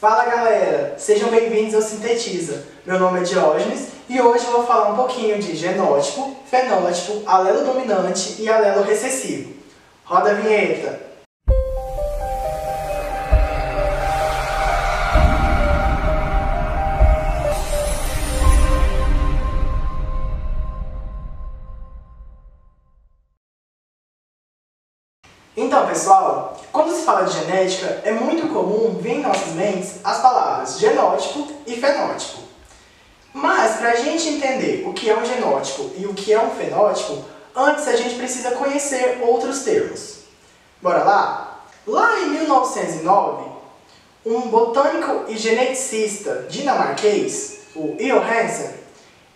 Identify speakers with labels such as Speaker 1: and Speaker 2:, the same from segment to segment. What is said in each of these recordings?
Speaker 1: Fala galera, sejam bem-vindos ao Sintetiza. Meu nome é Diógenes e hoje eu vou falar um pouquinho de genótipo, fenótipo, alelo dominante e alelo recessivo. Roda a vinheta! Então, pessoal, quando se fala de genética, é muito comum ver em nossas mentes as palavras genótipo e fenótipo. Mas, para a gente entender o que é um genótipo e o que é um fenótipo, antes a gente precisa conhecer outros termos. Bora lá? Lá em 1909, um botânico e geneticista dinamarquês, o Johansen,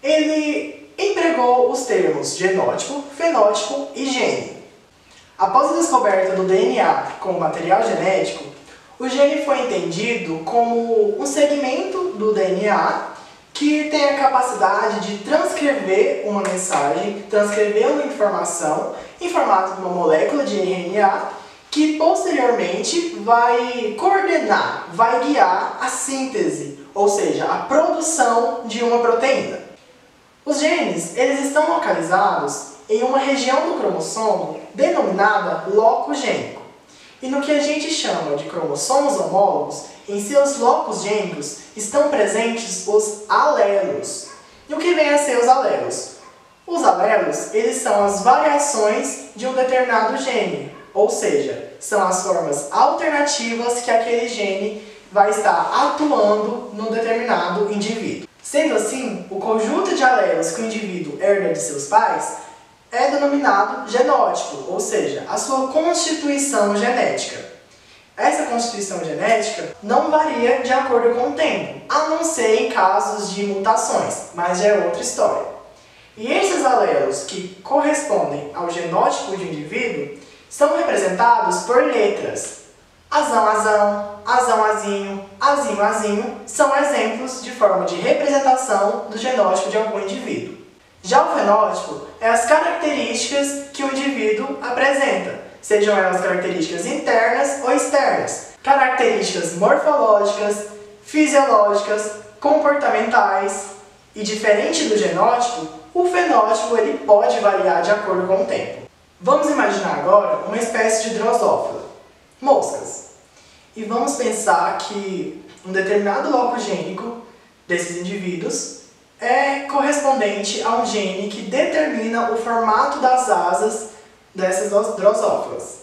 Speaker 1: ele empregou os termos genótipo, fenótipo e gene. Após a descoberta do DNA como material genético, o gene foi entendido como um segmento do DNA que tem a capacidade de transcrever uma mensagem, transcrever uma informação em formato de uma molécula de RNA que posteriormente vai coordenar, vai guiar a síntese, ou seja, a produção de uma proteína. Os genes, eles estão localizados em uma região do cromossomo denominada loco gênico. E no que a gente chama de cromossomos homólogos, em seus locos gênicos estão presentes os alelos. E o que vem a ser os alelos? Os alelos, eles são as variações de um determinado gene, ou seja, são as formas alternativas que aquele gene vai estar atuando no determinado indivíduo. Sendo assim, o conjunto de alelos que o indivíduo herda de seus pais é denominado genótipo, ou seja, a sua constituição genética. Essa constituição genética não varia de acordo com o tempo, a não ser em casos de mutações, mas já é outra história. E esses alelos que correspondem ao genótipo de um indivíduo são representados por letras. Azão, azão, azão, azinho, azinho, azinho são exemplos de forma de representação do genótipo de algum indivíduo. Já o fenótipo é as características que o indivíduo apresenta, sejam elas características internas ou externas, características morfológicas, fisiológicas, comportamentais. E diferente do genótipo, o fenótipo ele pode variar de acordo com o tempo. Vamos imaginar agora uma espécie de drosófila, moscas. E vamos pensar que um determinado loco gênico desses indivíduos é correspondente a um gene que determina o formato das asas dessas drosófilas.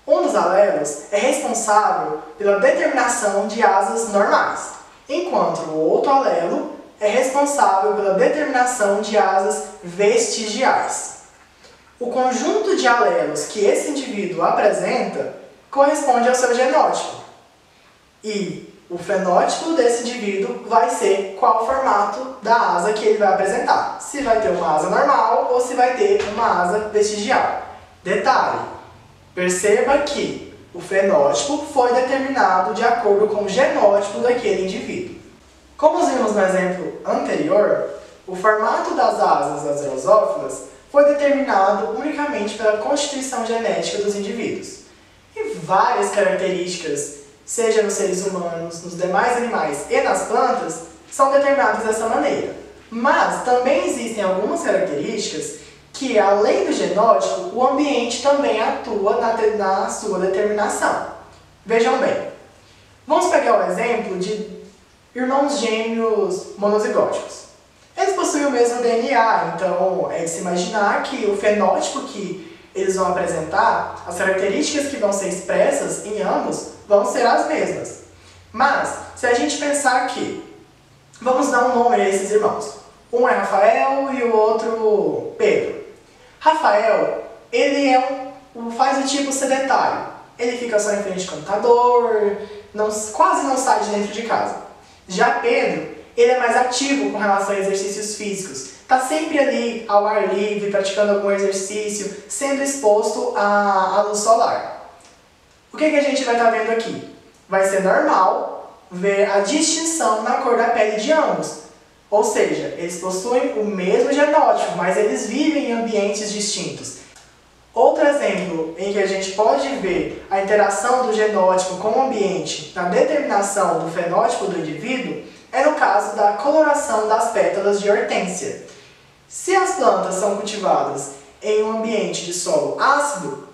Speaker 1: Um dos alelos é responsável pela determinação de asas normais, enquanto o outro alelo é responsável pela determinação de asas vestigiais. O conjunto de alelos que esse indivíduo apresenta corresponde ao seu genótipo. E o fenótipo desse indivíduo vai ser qual o formato da asa que ele vai apresentar. Se vai ter uma asa normal ou se vai ter uma asa vestigial. Detalhe, perceba que o fenótipo foi determinado de acordo com o genótipo daquele indivíduo. Como vimos no exemplo anterior, o formato das asas das drosófilas foi determinado unicamente pela constituição genética dos indivíduos. E várias características, seja nos seres humanos, nos demais animais e nas plantas, são determinadas dessa maneira. Mas também existem algumas características que, além do genótipo, o ambiente também atua na sua determinação. Vejam bem, vamos pegar o exemplo de irmãos gêmeos monozigóticos. Eles possuem o mesmo DNA, então é de se imaginar que o fenótipo que eles vão apresentar, as características que vão ser expressas em ambos, vão ser as mesmas. Mas, se a gente pensar que, vamos dar um nome a esses irmãos. Um é Rafael e o outro Pedro. Rafael, ele faz o tipo sedentário. Ele fica só em frente ao computador, quase não sai de dentro de casa. Já Pedro, ele é mais ativo com relação a exercícios físicos. Está sempre ali ao ar livre, praticando algum exercício, sendo exposto à luz solar. O que a gente vai estar vendo aqui? Vai ser normal ver a distinção na cor da pele de ambos. Ou seja, eles possuem o mesmo genótipo, mas eles vivem em ambientes distintos. Outro exemplo em que a gente pode ver a interação do genótipo com o ambiente na determinação do fenótipo do indivíduo é no caso da coloração das pétalas de hortênsia. Se as plantas são cultivadas em um ambiente de solo ácido,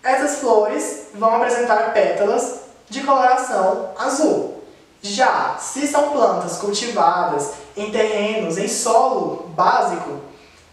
Speaker 1: essas flores vão apresentar pétalas de coloração azul. Já se são plantas cultivadas em terrenos em solo básico,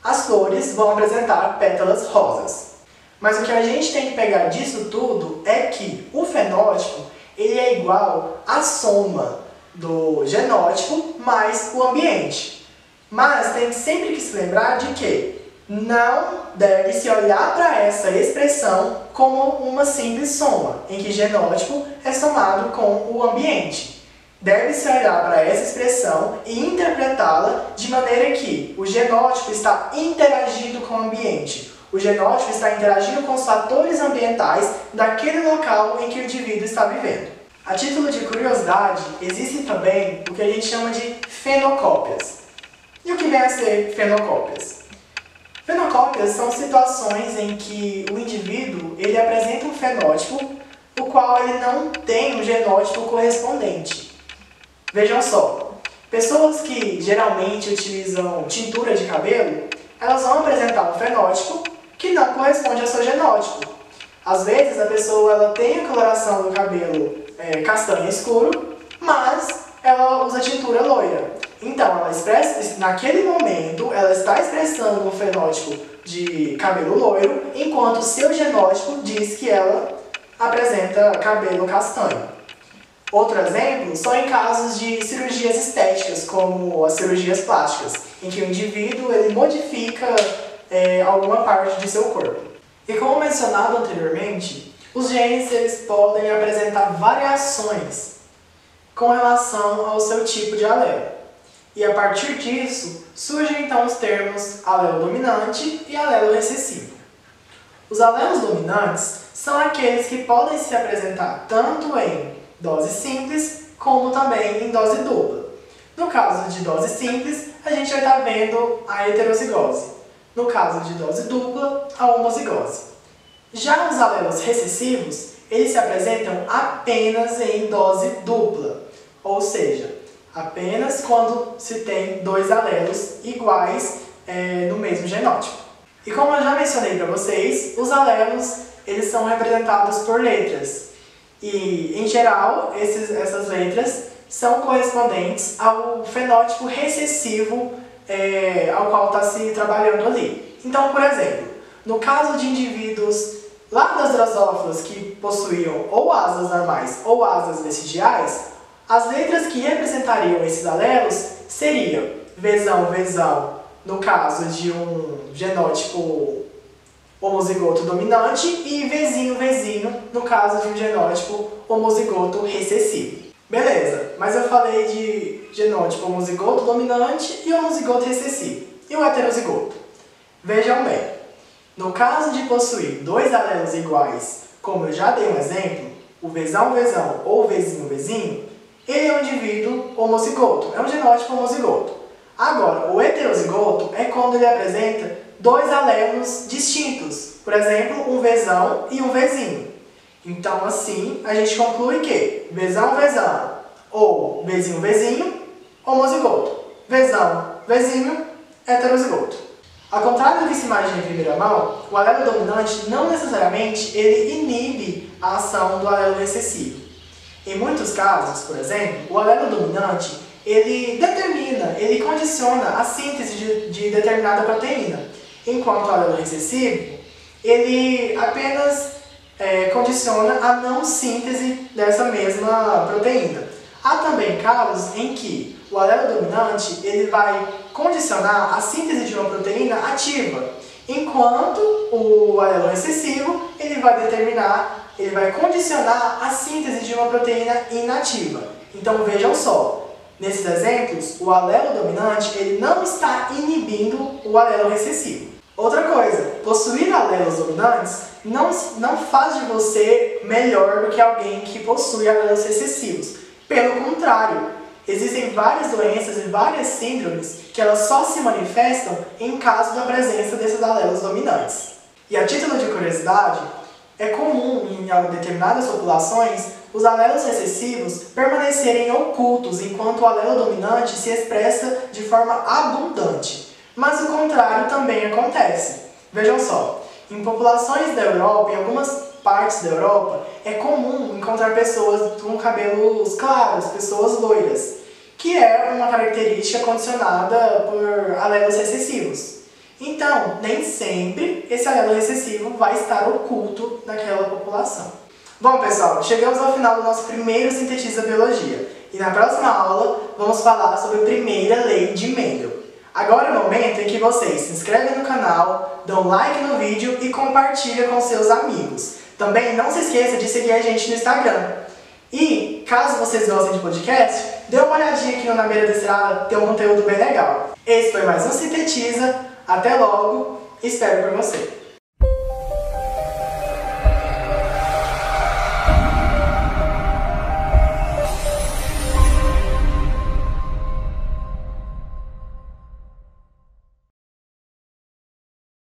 Speaker 1: as flores vão apresentar pétalas rosas. Mas o que a gente tem que pegar disso tudo é que o fenótipo ele é igual à soma do genótipo mais o ambiente. Mas tem sempre que se lembrar de que não deve se olhar para essa expressão como uma simples soma, em que genótipo é somado com o ambiente. Deve-se olhar para essa expressão e interpretá-la de maneira que o genótipo está interagindo com o ambiente. O genótipo está interagindo com os fatores ambientais daquele local em que o indivíduo está vivendo. A título de curiosidade, existem também o que a gente chama de fenocópias. E o que vem a ser fenocópias? Fenocópias são situações em que o indivíduo ele apresenta um fenótipo, o qual ele não tem um genótipo correspondente. Vejam só, pessoas que geralmente utilizam tintura de cabelo, elas vão apresentar um fenótipo que não corresponde ao seu genótipo. Às vezes a pessoa ela tem a coloração do cabelo castanho escuro, mas ela usa tintura loira. Então, ela expressa, naquele momento, ela está expressando um fenótipo de cabelo loiro, enquanto o seu genótipo diz que ela apresenta cabelo castanho. Outro exemplo são em casos de cirurgias estéticas, como as cirurgias plásticas, em que o indivíduo ele modifica alguma parte de seu corpo. E como mencionado anteriormente, os genes eles podem apresentar variações com relação ao seu tipo de alelo. E a partir disso, surgem então os termos alelo dominante e alelo recessivo. Os alelos dominantes são aqueles que podem se apresentar tanto em dose simples, como também em dose dupla. No caso de dose simples, a gente vai estar vendo a heterozigose. No caso de dose dupla, a homozigose. Já os alelos recessivos, eles se apresentam apenas em dose dupla, ou seja, apenas quando se tem dois alelos iguais no mesmo genótipo. E como eu já mencionei para vocês, os alelos eles são representados por letras. E, em geral, essas letras são correspondentes ao fenótipo recessivo ao qual está se trabalhando ali. Então, por exemplo, no caso de indivíduos lá das drosófilas que possuíam ou asas normais ou asas vestigiais, as letras que representariam esses alelos seriam Vzão, Vzão, no caso de um genótipo homozigoto dominante, e Vzinho, Vzinho, no caso de um genótipo homozigoto recessivo. Beleza, mas eu falei de genótipo homozigoto dominante e homozigoto recessivo. E o heterozigoto? Vejam bem, no caso de possuir dois alelos iguais, como eu já dei um exemplo, o Vzão, Vzão ou Vzinho, Vzinho, ele é um indivíduo homozigoto, é um genótipo homozigoto. Agora, o heterozigoto é quando ele apresenta dois alelos distintos, por exemplo, um Vzão e um Vzinho. Então, assim, a gente conclui que Vzão, Vzão ou Vzinho, Vzinho, homozigoto. Vzão, Vzinho, heterozigoto. Ao contrário do que se imagina em primeira mão, o alelo dominante não necessariamente ele inibe a ação do alelo recessivo. Em muitos casos, por exemplo, o alelo dominante ele determina, ele condiciona a síntese de determinada proteína, enquanto o alelo recessivo ele apenas condiciona a não síntese dessa mesma proteína. Há também casos em que o alelo dominante ele vai condicionar a síntese de uma proteína ativa, enquanto o alelo recessivo ele vai condicionar a síntese de uma proteína inativa. Então vejam só, nesses exemplos, o alelo dominante ele não está inibindo o alelo recessivo. Outra coisa, possuir alelos dominantes não faz de você melhor do que alguém que possui alelos recessivos. Pelo contrário, existem várias doenças e várias síndromes que elas só se manifestam em caso da presença desses alelos dominantes. E a título de curiosidade, é comum em determinadas populações os alelos recessivos permanecerem ocultos enquanto o alelo dominante se expressa de forma abundante. Mas o contrário também acontece. Vejam só, em populações da Europa, em algumas partes da Europa, é comum encontrar pessoas com cabelos claros, pessoas loiras, que é uma característica condicionada por alelos recessivos. Então, nem sempre esse alelo recessivo vai estar oculto naquela população. Bom, pessoal, chegamos ao final do nosso primeiro Sintetiza Biologia. E na próxima aula, vamos falar sobre a primeira lei de Mendel. Agora é o momento em que vocês se inscrevem no canal, dão like no vídeo e compartilham com seus amigos. Também não se esqueça de seguir a gente no Instagram. E, caso vocês gostem de podcast, dê uma olhadinha aqui no Na Beira da Estrada, tem um conteúdo bem legal. Esse foi mais um Sintetiza. Até logo, espero por você!